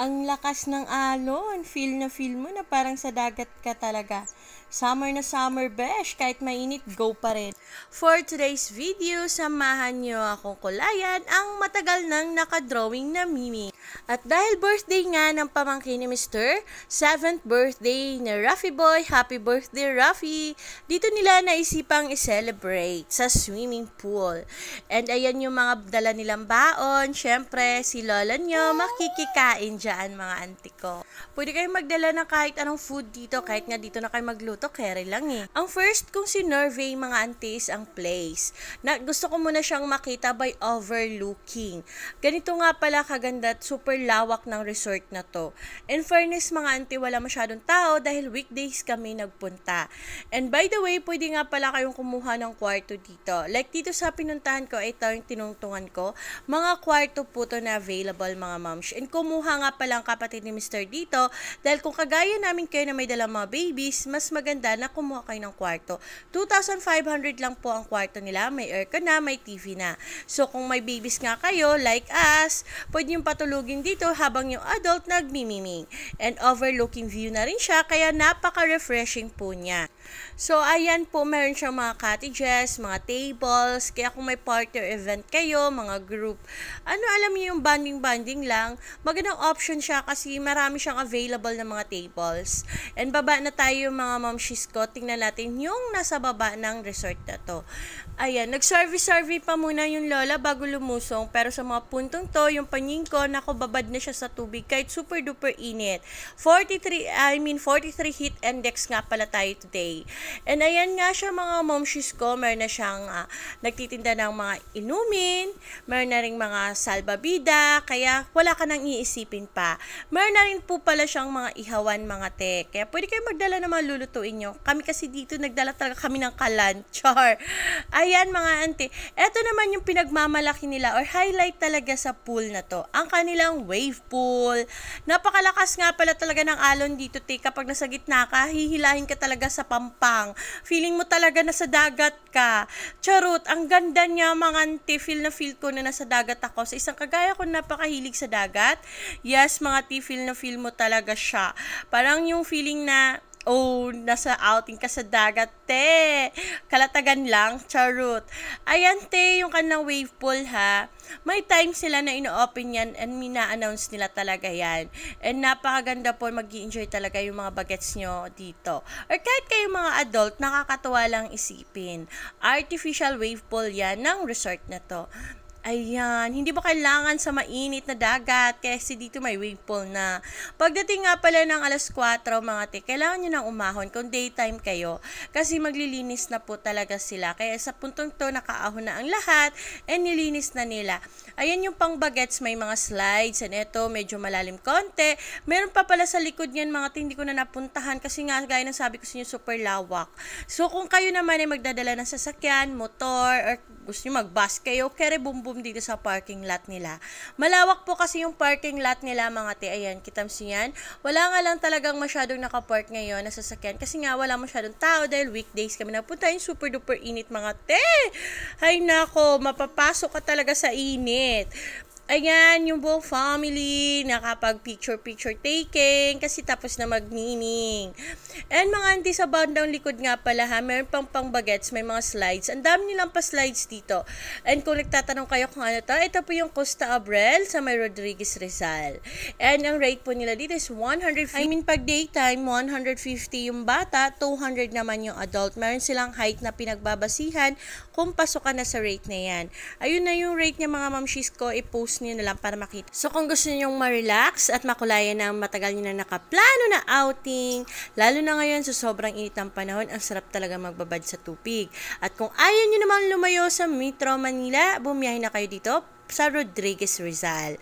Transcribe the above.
Ang lakas ng alon, feel mo na parang sa dagat ka talaga. Summer na summer, besh, kahit mainit, go pa rin. For today's video, samahan nyo akong kulayan ang matagal nang nakadrawing na Mimi. At dahil birthday nga ng pamangkin ni Mr. 7th birthday ni Ruffy Boy, happy birthday Ruffy! Dito nila naisipang i-celebrate sa swimming pool. And ayan yung mga dala nilang baon, syempre si lola nyo makikikain dyan mga auntie ko. Pwede kayong magdala ng kahit anong food dito, kahit nga dito na kayo magluto, kere lang eh. Ang first kong sinurvey mga aunties ang place. Gusto ko muna siyang makita by overlooking. Ganito nga pala kaganda at super lawak ng resort na to. In fairness mga auntie, wala masyadong tao dahil weekdays kami nagpunta. And by the way, pwede nga pala kayong kumuha ng kwarto dito. Like dito sa pinuntahan ko, ito yung tinungtungan ko. Mga kwarto po to na available mga moms. And kumuha nga pala ang kapatid ni Mr. dito dahil kung kagaya namin kayo na may dalang mga babies, mas maganda na kumuha kayo ng kwarto. 2,500 lang po ang kwarto nila. May aircon na, may TV na. So kung may babies nga kayo, like us, pwede yung patulugin dito habang yung adult nagmimiming. And overlooking view na rin siya, kaya napaka-refreshing po niya. So ayan po, meron siyang mga cottages, mga tables, kaya kung may party or event kayo, mga group, alam niyo yung banding-banding lang, magandang option siya kasi marami siyang available na mga tables. And baba na tayo mga momshies ko, tingnan natin yung nasa baba ng resort na to. Ayan, nag-survey pa muna yung lola bago lumusong, pero sa mga puntong to, yung panying ko, babad na siya sa tubig kahit super duper init. 43 heat index nga pala tayo today. And ayan nga siya mga momshies ko, meron na siyang nagtitinda ng mga inumin, meron na rin mga salbabida, kaya wala ka nang iisipin pa. Meron na rin po pala siyang mga ihawan mga te, kaya pwede kayo magdala ng mga lulutuin nyo. Kami kasi dito nagdala talaga kami ng kalan, char. Ayan mga auntie, eto naman yung pinagmamalaki nila or highlight talaga sa pool na to, ang kanilang wave pool. Napakalakas nga pala talaga ng alon dito te, kapag nasa gitna ka, hihilahin ka talaga sa pampang. Feeling mo talaga nasa dagat ka. Charot, ang ganda niya mga auntie, feel ko na nasa dagat ako. Sa isang kagaya ko napakahilig sa dagat, yes mga auntie, feel mo talaga siya. Parang yung feeling na nasa outing ka sa dagat, te. Kalatagan lang, charot. Ayan, te, yung kanilang wave pool, ha. May time sila na ino-open yan and mina-announce nila talaga yan. And napakaganda po, mag-i-enjoy talaga yung mga bagets nyo dito. Or kahit kayo mga adult, nakakatuwa lang isipin. Artificial wave pool yan ng resort na to. Ayan, hindi ba kailangan sa mainit na dagat kasi dito may wave pool na. Pagdating nga pala ng alas 4 mga te, kailangan nyo nang umahon kung daytime kayo kasi maglilinis na po talaga sila. Kaya sa puntong to, nakaahon na ang lahat and nilinis na nila. Ayan yung pang bagets, may mga slides and ito medyo malalim konti. Meron pa pala sa likod niyan mga te, hindi ko na napuntahan kasi nga gaya ng sabi ko sa inyo, super lawak. So kung kayo naman ay magdadala ng sasakyan, motor, or gusto nyo mag-bus kayo, kere boom dito sa parking lot nila. Malawak po kasi yung parking lot nila mga te. Ayan, kitams nyo yan. Wala nga lang talagang masyadong nakapark ngayon na sasakyan kasi nga wala masyadong tao dahil weekdays kami napunta. Yung super duper init mga te. Ay nako, mapapasok ka talaga sa init. Ayan, yung buong family, nakapag picture taking, kasi tapos na magnining. And mga auntie sa bandang likod nga pala ha, meron pang bagets, may mga slides. Ang dami nilang pa slides dito. And kung nagtatanong kayo kung ano to, ito po yung Costa Abrel sa may Rodriguez Rizal. And ang rate po nila dito is 150. Pag daytime, 150 yung bata, 200 naman yung adult. Meron silang height na pinagbabasihan kung pasok ka na sa rate na yan. Ayun na yung rate niya mga mamshis ko, i-post nyo na lang para makita. So kung gusto niyo ma-relax at makulayan ng matagal niyo na nakaplano na outing, lalo na ngayon sa sobrang init ng panahon, ang sarap talaga magbabad sa tubig. At kung ayaw niyo naman lumayo sa Metro Manila, bumiyahe na kayo dito sa Rodriguez Rizal.